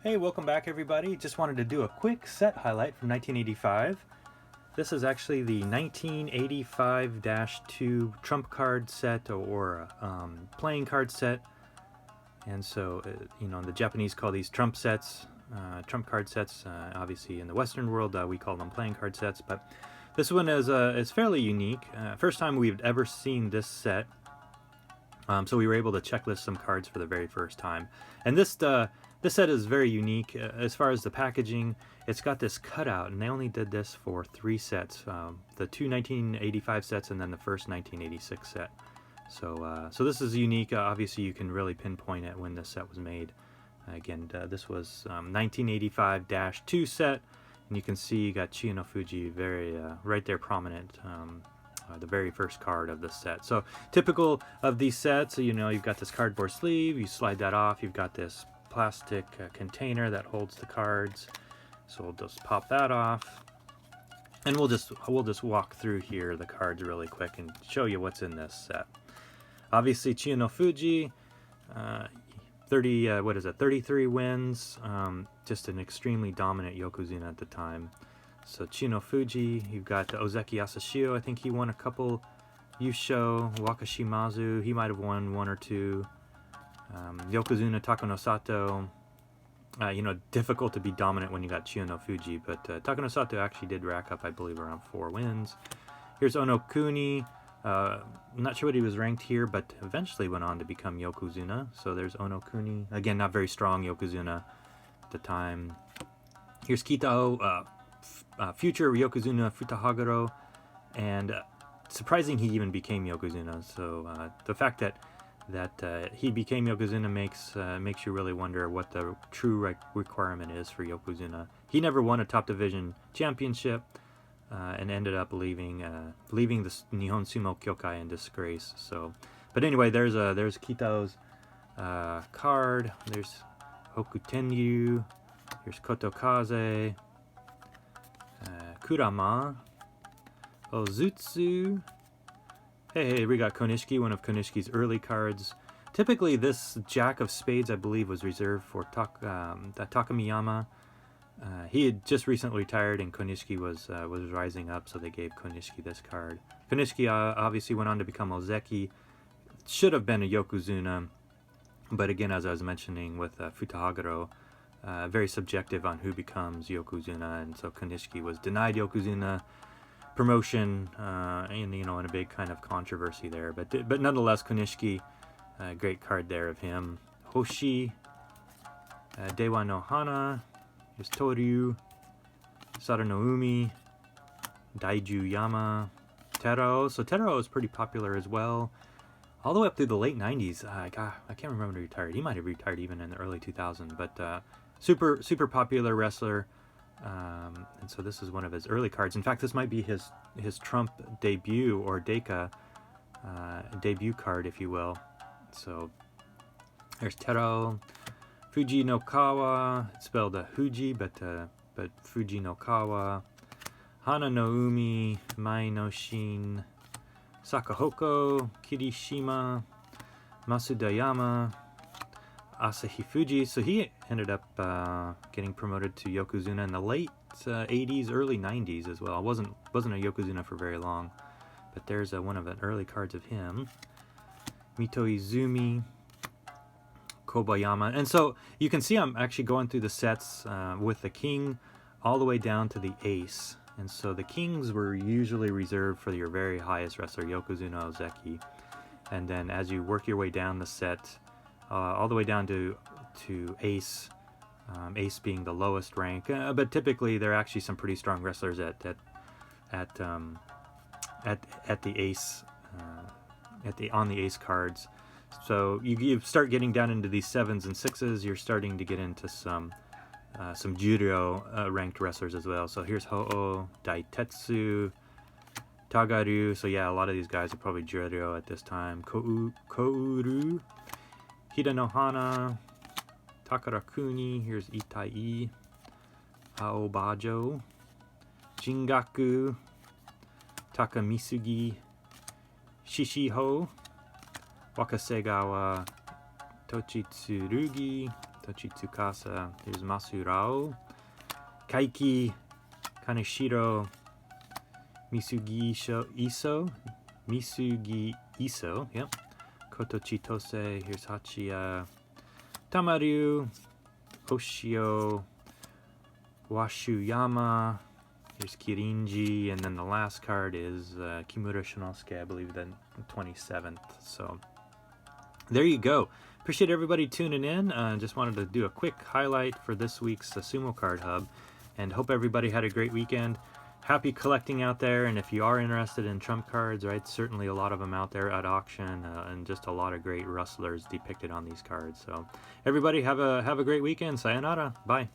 Hey, welcome back everybody. Just wanted to do a quick set highlight from 1985. This is actually the 1985-2 trump card set or playing card set. And so, the Japanese call these trump sets, trump card sets. Obviously in the Western world, we call them playing card sets. But this one is fairly unique. First time we've ever seen this set. So we were able to checklist some cards for the very first time. And this set is very unique as far as the packaging. It's got this cutout, and they only did this for 3 sets. The two 1985 sets and then the first 1986 set. So this is unique. Obviously, you can really pinpoint it when this set was made. Again, this was 1985-2 set, and you can see you got Chiyonofuji very right there prominent. The very first card of the set. So typical of these sets, you've got this cardboard sleeve, you slide that off, you've got this plastic container that holds the cards. So we'll just pop that off, and we'll just walk through here the cards really quick and show you what's in this set. Obviously Chiyonofuji, 33 wins, just an extremely dominant Yokozuna at the time. So Chiyonofuji, you've got Ozeki Asashio, I think he won a couple. Yusho, Wakashimazu, he might have won 1 or 2. Yokozuna Takanosato, difficult to be dominant when you got Chiyonofuji, but Takanosato actually did rack up, I believe, around 4 wins. Here's Onokuni, I'm not sure what he was ranked here, but eventually went on to become Yokozuna. So there's Onokuni, again, not very strong Yokozuna at the time. Here's Kitao, future Yokozuna Futahaguro, and surprising he even became Yokozuna. So the fact that he became Yokozuna makes you really wonder what the true requirement is for Yokozuna. He never won a top division championship and ended up leaving the Nihon Sumo Kyokai in disgrace. So, but anyway, there's Kitao's card. There's Hokutenryu. Here's Kotokaze. Kurama, Ozutsu. Hey, we got Konishiki, one of Konishiki's early cards. Typically, this Jack of Spades, I believe, was reserved for Takamiyama. He had just recently retired, and Konishiki was rising up, so they gave Konishiki this card. Konishiki obviously went on to become Ozeki. Should have been a Yokozuna, but again, as I was mentioning with Futahaguro, very subjective on who becomes Yokozuna, and so Konishiki was denied Yokozuna promotion, in a big kind of controversy there. But nonetheless, Konishiki, great card there of him. Hoshi, Dewa no Hana, here's Toryu, Sara no Umi, Daiju Yama, Terao. So Terao is pretty popular as well, all the way up through the late 90s. I can't remember when he retired. He might have retired even in the early 2000s, but super popular wrestler, and so this is one of his early cards. In fact, this might be his trump debut, or Deika debut card, if you will. So there's Terao, Fuji no Kawa. It's spelled Fuji, but Fuji no Kawa, Hana no Umi, Mai no Shin, Sakahoko, Kirishima, Masudayama, Asahi Fuji. So he ended up getting promoted to Yokozuna in the late 80s, early 90s as well. Wasn't a Yokozuna for very long, but there's one of the early cards of him. Mito Izumi, Kobayama. And so you can see I'm actually going through the sets with the king all the way down to the ace. And so the kings were usually reserved for your very highest wrestler, Yokozuna Ozeki. And then as you work your way down the set, all the way down to ace, ace being the lowest rank, but typically there are actually some pretty strong wrestlers at the ace, on the ace cards. So you start getting down into these 7s and 6s. You're starting to get into some Juryo ranked wrestlers as well. So here's Ho-Oh, Daitetsu, Tagaru. So yeah, a lot of these guys are probably Juryo at this time. Kouru, Hidanohana, Takarakuni, here's Itai, Aobajo, Jingaku, Takamisugi, Shishiho, Wakasegawa, Tochitsurugi, Kotochi Tsukasa. Here's Masurao. Kaiki Kaneshiro. Misugi Iso. Misugi Iso, yep. Kotochi Tose. Here's Hachiya. Tamaryu. Oshio. Washuyama. Here's Kirinji, and then the last card is Kimura Shinosuke, I believe, the 27th. So there you go. Appreciate everybody tuning in. Just wanted to do a quick highlight for this week's Sumo Card Hub, and hope everybody had a great weekend. Happy collecting out there, and if you are interested in trump cards, right, certainly a lot of them out there at auction, and just a lot of great rustlers depicted on these cards. So everybody have a great weekend. Sayonara. Bye.